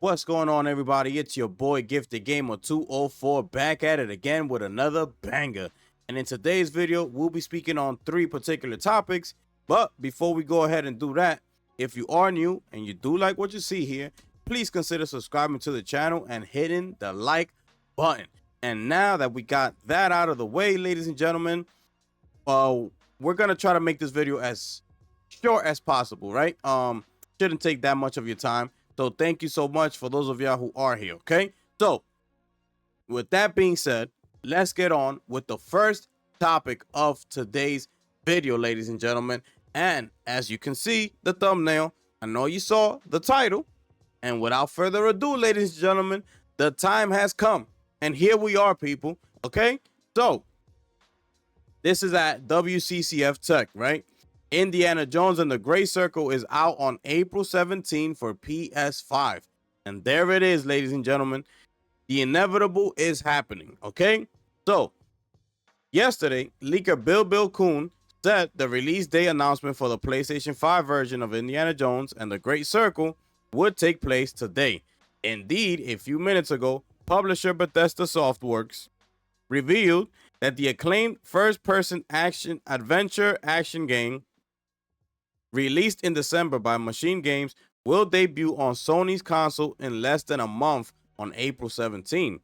What's going on, everybody? It's your boy Gifted Gamer 204 back at it again with another banger. And in today's video, we'll be speaking on three particular topics. But before we go ahead and do that, if you are new and you do like what you see here, please consider subscribing to the channel and hitting the like button. And now that we got that out of the way, ladies and gentlemen, we're gonna try to make this video as short as possible, right? Shouldn't take that much of your time. So thank you so much for those of y'all who are here, okay? So with that being said, let's get on with the first topic of today's video, ladies and gentlemen. And as you can see, the thumbnail, I know you saw the title. And without further ado, ladies and gentlemen, the time has come. And here we are, people, okay? So this is at WCCF Tech, right? Indiana Jones and the Great Circle is out on April 17 for PS5. And there it is, ladies and gentlemen. The inevitable is happening, okay? So, yesterday, leaker Bill Kuhn said the release day announcement for the PlayStation 5 version of Indiana Jones and the Great Circle would take place today. Indeed, a few minutes ago, publisher Bethesda Softworks revealed that the acclaimed first-person adventure action game released in December by Machine Games will debut on Sony's console in less than a month on April 17.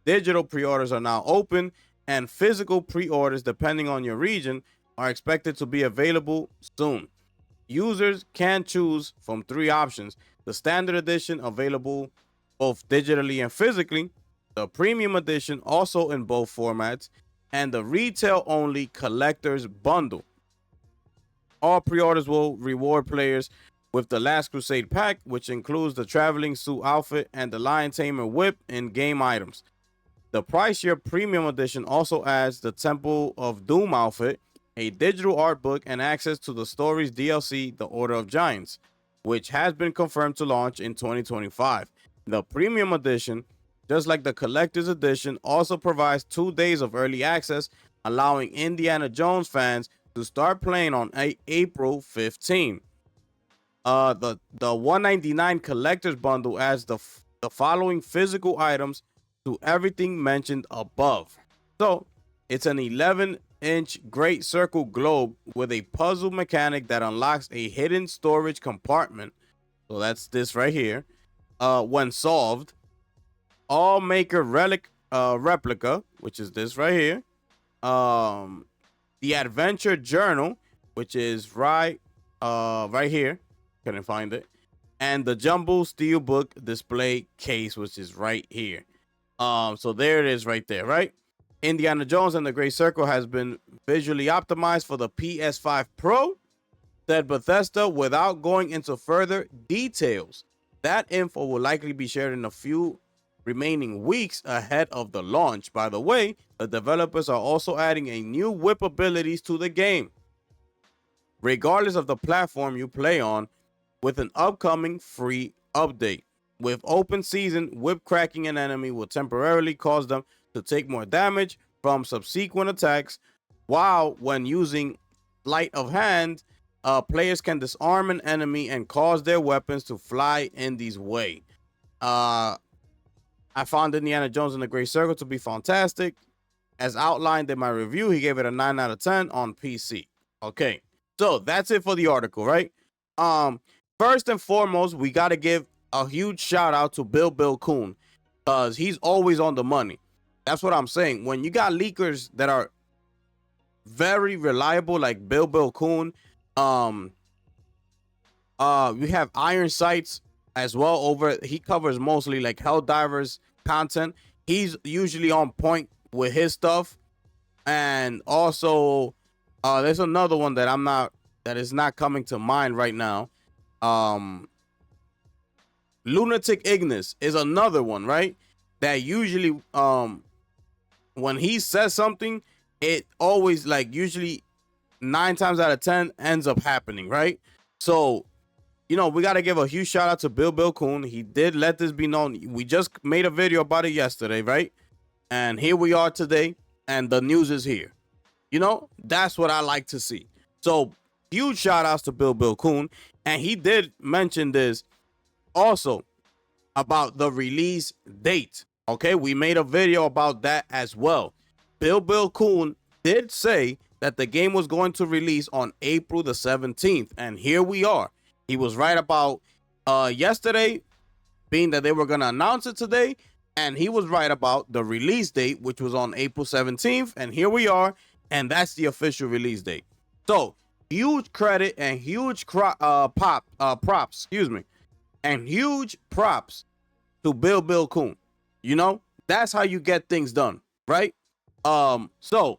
Digital pre-orders are now open, and physical pre-orders, depending on your region, are expected to be available soon. Users can choose from three options: the standard edition, available both digitally and physically, the premium edition, also in both formats, and the retail-only collector's bundle. All pre-orders will reward players with the Last Crusade pack, which includes the traveling suit outfit and the Lion Tamer whip and game items. The Price Year Premium Edition also adds the Temple of Doom outfit, a digital art book, and access to the story's DLC, The Order of Giants, which has been confirmed to launch in 2025. The Premium Edition, just like the Collector's Edition, also provides 2 days of early access, allowing Indiana Jones fans to start playing on April 15. The $199 collector's bundle adds the following physical items to everything mentioned above. So it's an 11-inch Great Circle globe with a puzzle mechanic that unlocks a hidden storage compartment. So that's this right here. When solved, all maker relic replica, which is this right here. The Adventure Journal, which is right here. Couldn't find it. And the Jumbo Steelbook display case, which is right here. So there it is right there, right? Indiana Jones and the Great Circle has been visually optimized for the PS5 Pro, said Bethesda, without going into further details. That info will likely be shared in a few remaining weeks ahead of the launch. By the way, the developers are also adding a new whip abilities to the game, regardless of the platform you play on, with an upcoming free update. With open season, whip cracking an enemy will temporarily cause them to take more damage from subsequent attacks, while when using sleight of hand, players can disarm an enemy and cause their weapons to fly Indy's way. I found Indiana Jones and the Great Circle to be fantastic. As outlined in my review, he gave it a 9 out of 10 on PC. Okay, so that's it for the article, right? First and foremost, we got to give a huge shout out to Bill Kuhn, because he's always on the money. That's what I'm saying. When you got leakers that are very reliable, like Bill Kuhn, we have Iron Sights as well. He covers mostly like Helldivers content. He's usually on point with his stuff. And also there's another one that is not coming to mind right now. Lunatic Ignis is another one, right? That usually when he says something, it always, like, usually 9 times out of 10 ends up happening, right? So, you know, we got to give a huge shout out to Bill Kuhn. He did let this be known. We just made a video about it yesterday, right? And here we are today, and the news is here. You know, that's what I like to see. So, huge shout outs to Bill Kuhn. And he did mention this also. about the release date. Okay, we made a video about that as well. Bill Coon did say that the game was going to release on April the 17th, and here we are. He was right about yesterday, being that they were going to announce it today, and he was right about the release date, which was on April 17th, and here we are, and that's the official release date. So huge credit and huge props, and huge props to Bill Coon. You know, that's how you get things done, right? So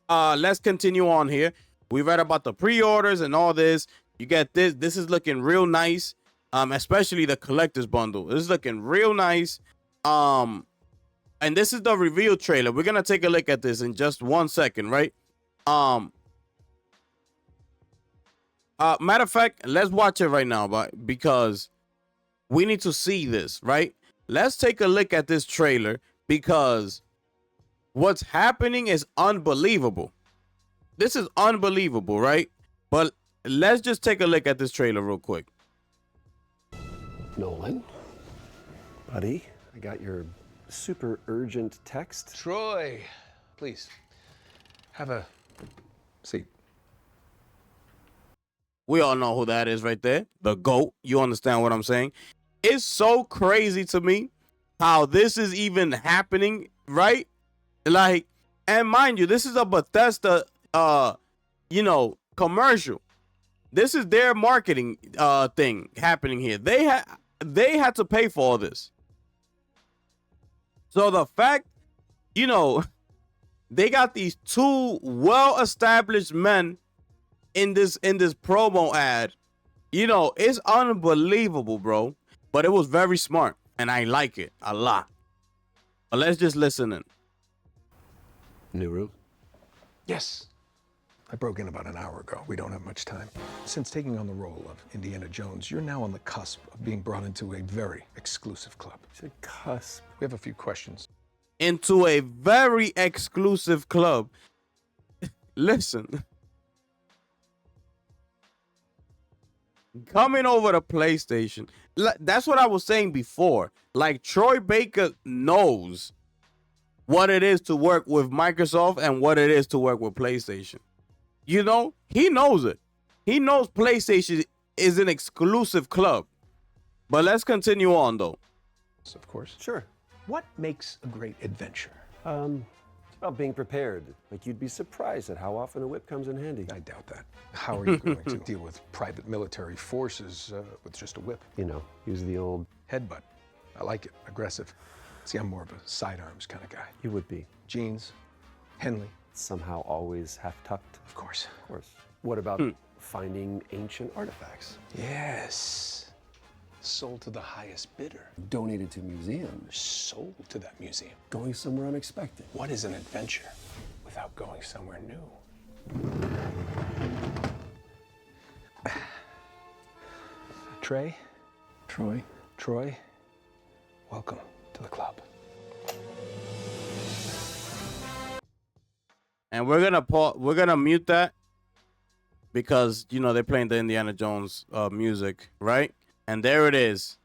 let's continue on here. We read about the pre-orders and all this. You get this. This is looking real nice. Especially the collector's bundle. This is looking real nice. And this is the reveal trailer. We're gonna take a look at this in just 1 second, right? Matter of fact, let's watch it right now, because we need to see this, right? Let's take a look at this trailer, because what's happening is unbelievable. This is unbelievable, right? But let's just take a look at this trailer real quick. Nolan, buddy, I got your super urgent text. Troy, please, have a seat. We all know who that is right there. The GOAT. You understand what I'm saying? It's so crazy to me how this is even happening, right? Like, and mind you, this is a Bethesda, commercial. This is their marketing thing happening here. They had to pay for all this. So the fact, they got these two well-established men in this promo ad, it's unbelievable, bro. But it was very smart, and I like it a lot. But let's just listen in. New room? Yes. I broke in about an hour ago. We don't have much time. Since taking on the role of Indiana Jones, you're now on the cusp of being brought into a very exclusive club. You said cusp. We have a few questions. Into a very exclusive club. Listen. Coming over to PlayStation. That's what I was saying before. Like, Troy Baker knows what it is to work with Microsoft and what it is to work with PlayStation. He knows it. He knows PlayStation is an exclusive club. But let's continue on, though. Of course. Sure. What makes a great adventure? It's about being prepared. Like, you'd be surprised at how often a whip comes in handy. I doubt that. How are you going to deal with private military forces with just a whip? Use the old... Headbutt. I like it. Aggressive. See, I'm more of a sidearms kind of guy. You would be. Jeans. Henley. Somehow always half-tucked. Of course. Of course. What about finding ancient artifacts? Yes. Sold to the highest bidder. Donated to museums. Sold to that museum. Going somewhere unexpected. What is an adventure without going somewhere new? Troy, welcome to the club. And we're gonna mute that because they're playing the Indiana Jones music, right? And there it is.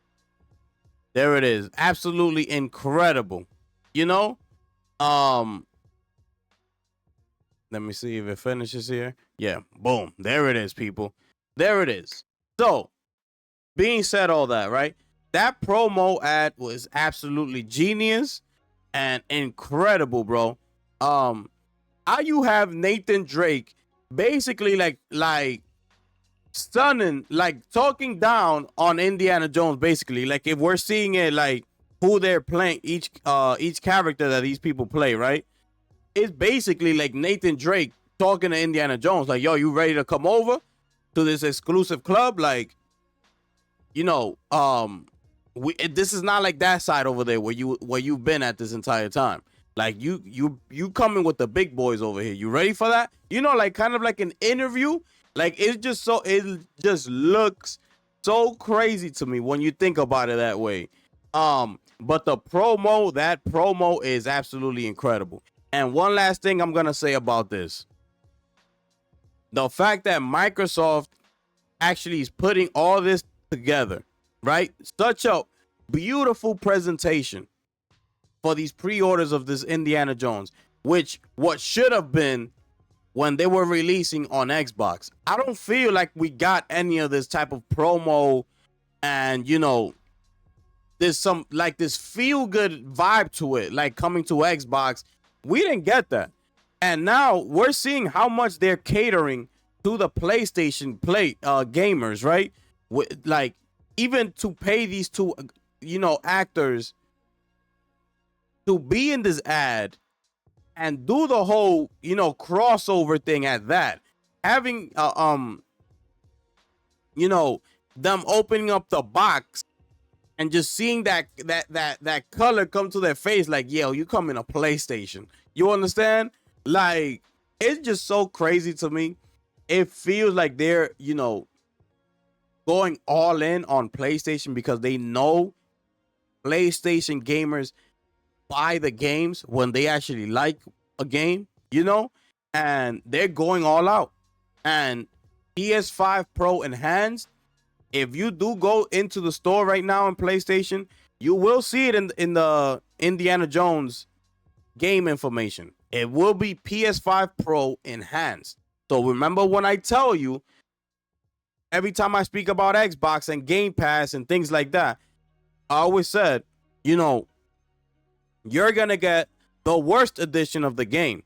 There it is. Absolutely incredible. Let me see if it finishes here. Yeah, boom. There it is, people. There it is. So, being said all that, right? That promo ad was absolutely genius and incredible, bro. How you have Nathan Drake basically like stunning, like talking down on Indiana Jones, basically. Like, if we're seeing it, like who they're playing, each character that these people play, right? It's basically like Nathan Drake talking to Indiana Jones, like, yo, you ready to come over to this exclusive club? Like, this is not like that side over there where you've been at this entire time. Like, you coming with the big boys over here. You ready for that? Like, kind of like an interview. Like, it just looks so crazy to me when you think about it that way. But that promo is absolutely incredible. And one last thing I'm gonna say about this. The fact that Microsoft actually is putting all this together, right? Such a beautiful presentation for these pre-orders of this Indiana Jones, which what should have been when they were releasing on Xbox. I don't feel like we got any of this type of promo, and you know, there's some like this feel good vibe to it, like coming to Xbox. We didn't get that. And now we're seeing how much they're catering to the PlayStation gamers, right? Like, even to pay these two, actors to be in this ad and do the whole, crossover thing at that. Having, them opening up the box and just seeing that color come to their face, like, yo, you come in a PlayStation. You understand? Like, it's just so crazy to me. It feels like they're, going all in on PlayStation because they know PlayStation gamers buy the games when they actually like a game, and they're going all out. And PS5 Pro Enhanced, if you do go into the store right now on PlayStation, you will see it in the Indiana Jones game information. It will be PS5 Pro Enhanced. So remember when I tell you, every time I speak about Xbox and Game Pass and things like that, I always said, you're going to get the worst edition of the game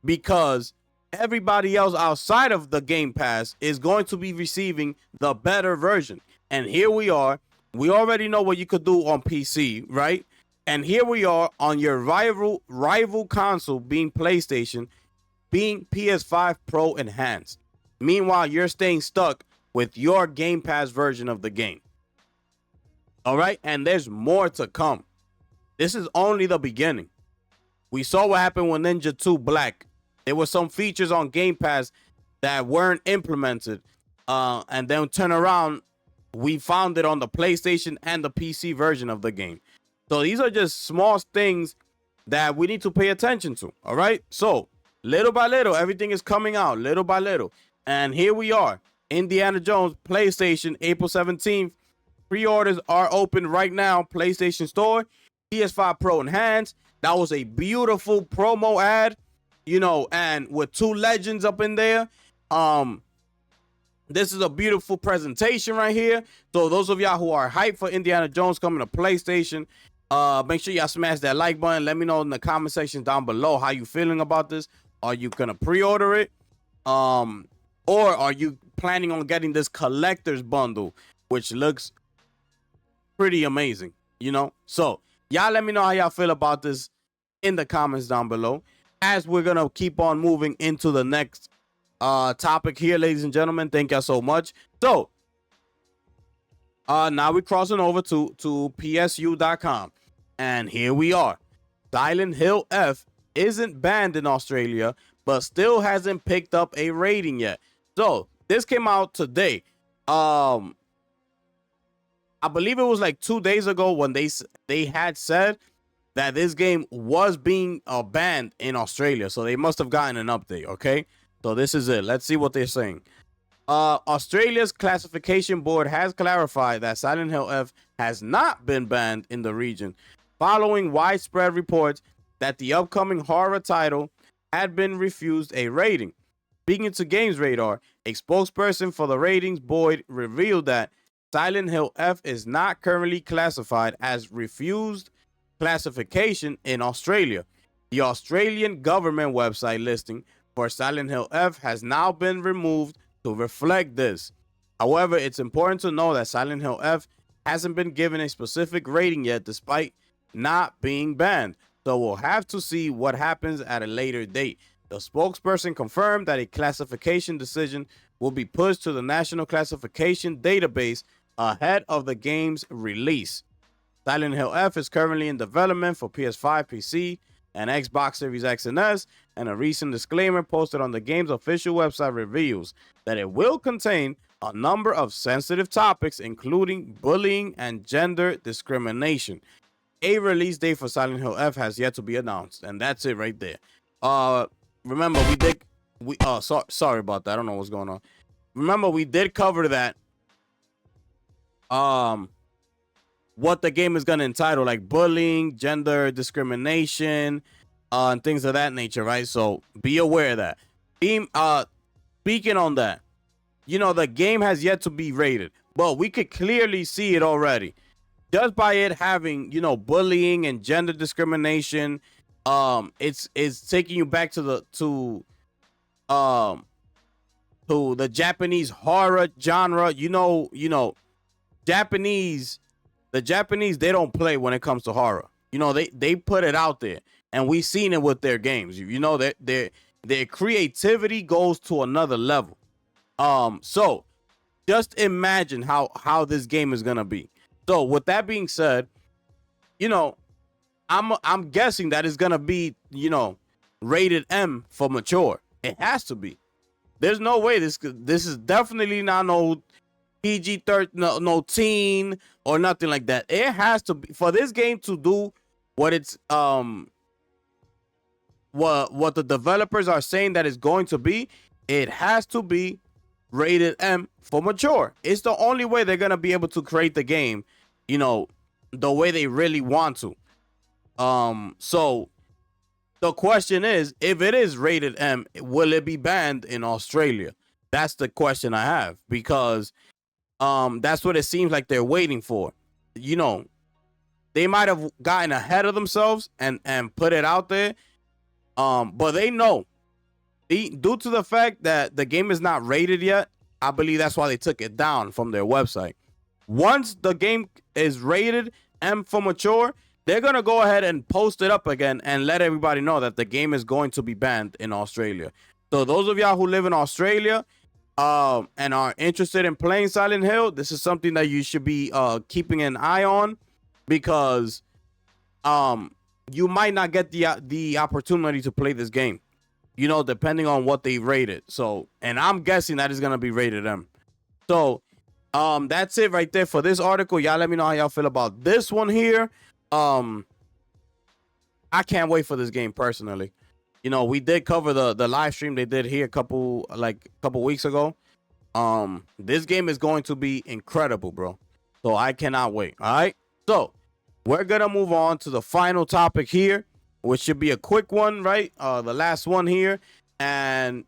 because everybody else outside of the Game Pass is going to be receiving the better version. And here we are. We already know what you could do on PC, right? And here we are on your rival console, being PlayStation, being PS5 Pro Enhanced. Meanwhile, you're staying stuck with your Game Pass version of the game. All right? And there's more to come. This is only the beginning. We saw what happened with Ninja 2 Black. There were some features on Game Pass that weren't implemented. And then turn around, we found it on the PlayStation and the PC version of the game. So these are just small things that we need to pay attention to. All right? So little by little, everything is coming out little by little. And here we are. Indiana Jones, PlayStation, April 17th. Pre-orders are open right now. PlayStation Store, PS5 Pro Enhanced. That was a beautiful promo ad, and with two legends up in there. This is a beautiful presentation right here. So those of y'all who are hyped for Indiana Jones coming to PlayStation, make sure y'all smash that like button. Let me know in the comment section down below how you feeling about this. Are you gonna pre-order it? Or are you planning on getting this collector's bundle, which looks pretty amazing, So y'all let me know how y'all feel about this in the comments down below, as we're gonna keep on moving into the next topic here, ladies and gentlemen. Thank y'all so much. So now we're crossing over to PSU.com, and here we are. Silent Hill F isn't banned in Australia, but still hasn't picked up a rating yet. So this came out today. I believe it was like 2 days ago when they had said that this game was being banned in Australia. So they must have gotten an update. Okay, so this is it. Let's see what they're saying. Australia's classification board has clarified that Silent Hill F has not been banned in the region, following widespread reports that the upcoming horror title had been refused a rating. Speaking to Games Radar, a spokesperson for the ratings board revealed that Silent Hill F is not currently classified as refused classification in Australia. The Australian government website listing for Silent Hill F has now been removed to reflect this. However, it's important to know that Silent Hill F hasn't been given a specific rating yet, despite not being banned. So we'll have to see what happens at a later date. The spokesperson confirmed that a classification decision will be pushed to the National Classification Database ahead of the game's release. Silent Hill F is currently in development for PS5, PC, and Xbox Series X and S, and a recent disclaimer posted on the game's official website reveals that it will contain a number of sensitive topics, including bullying and gender discrimination. A release date for Silent Hill F has yet to be announced, and that's it right there. Remember, sorry about that. I don't know what's going on. Remember, we did cover that what the game is gonna entitle, like bullying, gender discrimination, and things of that nature, right? So be aware of that. Speaking on that, the game has yet to be rated, but we could clearly see it already. Just by it having, bullying and gender discrimination, it's taking you back to the Japanese horror genre. The Japanese, they don't play when it comes to horror. They put it out there, and we've seen it with their games. Their creativity goes to another level. So just imagine how this game is gonna be. So with that being said, I'm guessing that it's gonna be, rated M for mature. It has to be. There's no way this is definitely not no PG-13, no teen or nothing like that. It has to be, for this game to do what it's what the developers are saying that it's going to be. It has to be rated M for mature. It's the only way they're gonna be able to create the game, the way they really want to. So the question is, if it is rated M, will it be banned in Australia? That's the question I have, because that's what it seems like they're waiting for. They might have gotten ahead of themselves and put it out there. But they know, due to the fact that the game is not rated yet, I believe that's why they took it down from their website. Once the game is rated M for mature, they're going to go ahead and post it up again and let everybody know that the game is going to be banned in Australia. So those of y'all who live in Australia and are interested in playing Silent Hill, this is something that you should be keeping an eye on, because you might not get the opportunity to play this game, depending on what they rated. So, and I'm guessing that is going to be rated M. So that's it right there for this article. Y'all let me know how y'all feel about this one here. I can't wait for this game personally. We did cover the live stream they did here a couple weeks ago. This game is going to be incredible, bro. So I cannot wait. All right. So we're gonna move on to the final topic here, which should be a quick one, right? The last one here, and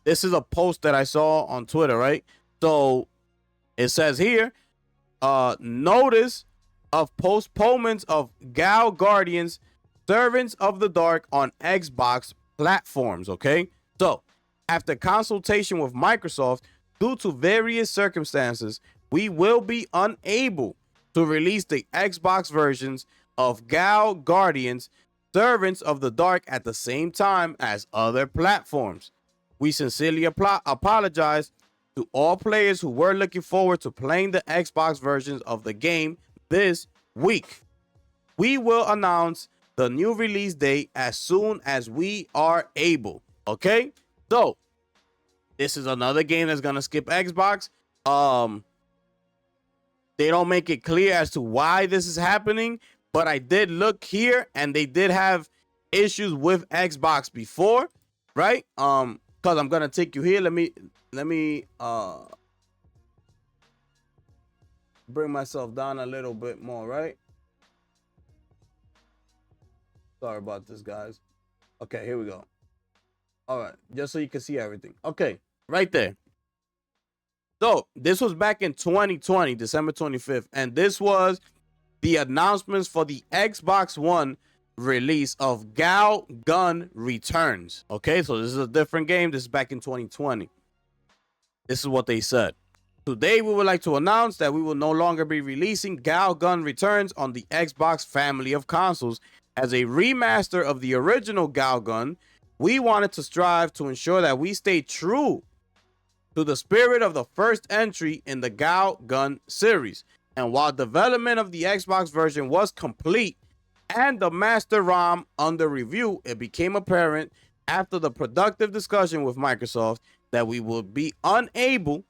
this is a post that I saw on Twitter, right? So it says here, notice of postponements of Gal Guardians Servants of the Dark on Xbox platforms. Okay, so after consultation with Microsoft, due to various circumstances, we will be unable to release the Xbox versions of Gal Guardians Servants of the Dark at the same time as other platforms. We sincerely apologize to all players who were looking forward to playing the Xbox versions of the game this week. We will announce the new release date as soon as we are able. Okay, so this is another game that's gonna skip Xbox. They don't make it clear as to why this is happening, but I did look here and they did have issues with Xbox before, right? Because I'm gonna take you here. Let me bring myself down a little bit more, right? Sorry about this, guys. Okay, here we go. All right, just so you can see everything. Okay, right there. So this was back in 2020, December 25th, and this was the announcements for the Xbox One release of Gal Gun Returns. Okay, so this is a different game. This is back in 2020. This is what they said. Today, we would like to announce that we will no longer be releasing Gal Gun Returns on the Xbox family of consoles. As a remaster of the original Gal Gun, we wanted to strive to ensure that we stay true to the spirit of the first entry in the Gal Gun series. And while development of the Xbox version was complete and the master ROM under review, it became apparent after the productive discussion with Microsoft that we would be unable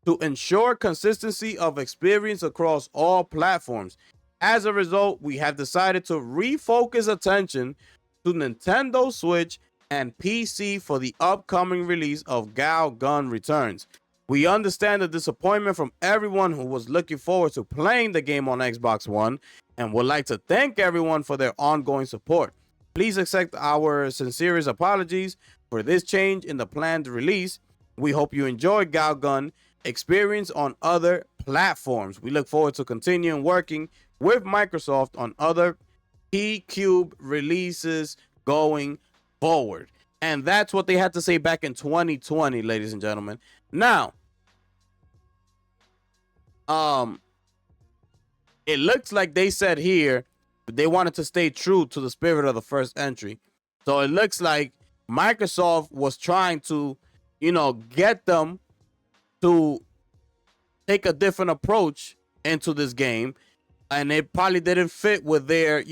to ensure consistency of experience across all platforms. As a result, we have decided to refocus attention to Nintendo Switch and PC for the upcoming release of Gal Gun Returns. We understand the disappointment from everyone who was looking forward to playing the game on Xbox One and would like to thank everyone for their ongoing support. Please accept our sincerest apologies for this change in the planned release. We hope you enjoy Galgun experience on other platforms. We look forward to continuing working with Microsoft on other P-Cube releases going forward. And that's what they had to say back in 2020, ladies and gentlemen. Now, it looks like they said here they wanted to stay true to the spirit of the first entry. So it looks like Microsoft was trying to, get them to take a different approach into this game. And it probably didn't fit with their,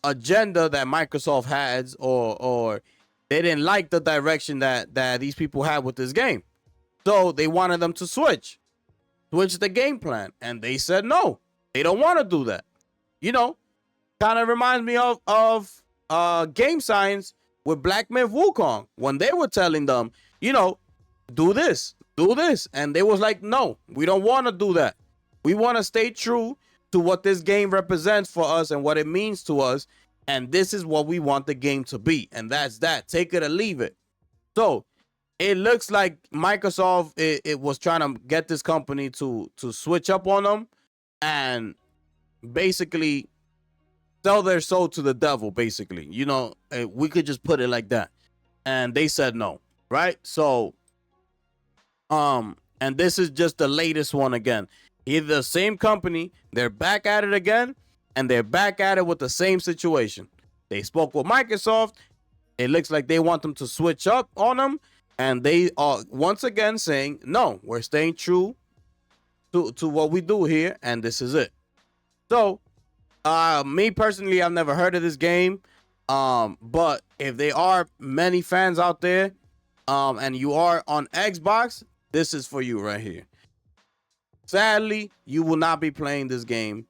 agenda that Microsoft has, or they didn't like the direction that these people had with this game. So they wanted them to switch the game plan. And they said no, they don't want to do that. Kind of reminds me of Game Science with Black Myth Wukong, when they were telling them, do this. And they was like, no, we don't want to do that. We want to stay true to what this game represents for us and what it means to us. And this is what we want the game to be. And that's that. Take it or leave it. So it looks like Microsoft, it was trying to get this company to switch up on them and basically sell their soul to the devil, basically. We could just put it like that. And they said no, right? So, and this is just the latest one again. Either the same company, they're back at it again, and they're back at it with the same situation. They spoke with Microsoft. It looks like they want them to switch up on them, and they are once again saying, no, we're staying true to what we do here, and this is it. So, me personally, I've never heard of this game, but if there are many fans out there, and you are on Xbox, this is for you right here. Sadly, you will not be playing this game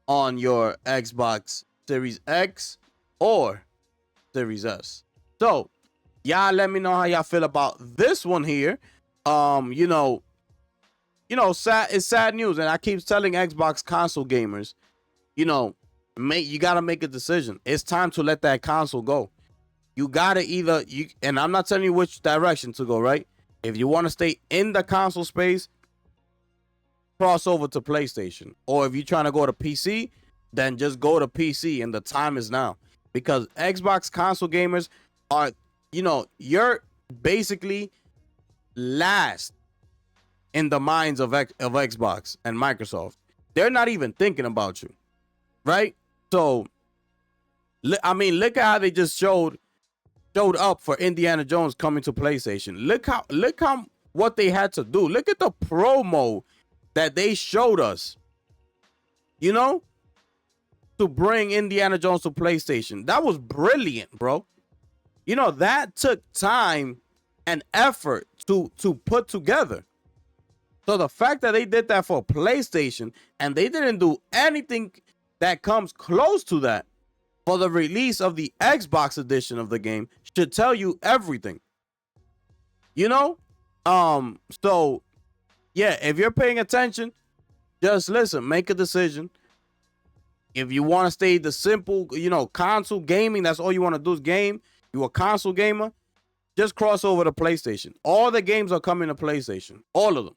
on your Xbox Series X or Series S. So, y'all let me know how y'all feel about this one here. It's sad news, and I keep telling Xbox console gamers, you gotta make a decision. It's time to let that console go. You gotta and I'm not telling you which direction to go, right? If you want to stay in the console space, cross over to PlayStation. Or if you're trying to go to PC, then just go to PC, and the time is now. Because Xbox console gamers are, you're basically last in the minds of Xbox and Microsoft. They're not even thinking about you, right? So, look at how they just showed up for Indiana Jones coming to PlayStation. Look how what they had to do. Look at the promo that they showed us, to bring Indiana Jones to PlayStation. That was brilliant, bro. That took time and effort to put together. So the fact that they did that for PlayStation and they didn't do anything that comes close to that for the release of the Xbox edition of the game should tell you everything. So yeah, if you're paying attention, just listen, make a decision. If you want to stay the simple, console gaming, that's all you want to do is game. You're a console gamer, just cross over to PlayStation. All the games are coming to PlayStation, all of them.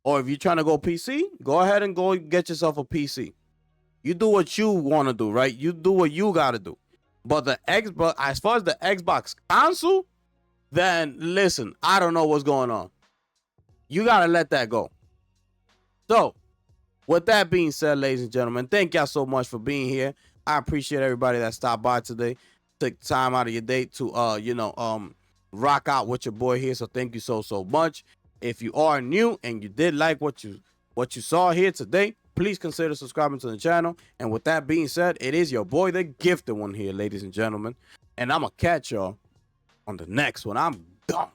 Or if you're trying to go PC, go ahead and go get yourself a PC. You do what you want to do, right? You do what you got to do. But as far as the Xbox console, then listen, I don't know what's going on. You got to let that go. So, with that being said, ladies and gentlemen, thank y'all so much for being here. I appreciate everybody that stopped by today. Took time out of your day to, rock out with your boy here. So thank you so much. If you are new and you did like what you saw here today, please consider subscribing to the channel. And with that being said, it is your boy, the gifted one here, ladies and gentlemen. And I'm going to catch y'all on the next one. I'm gone.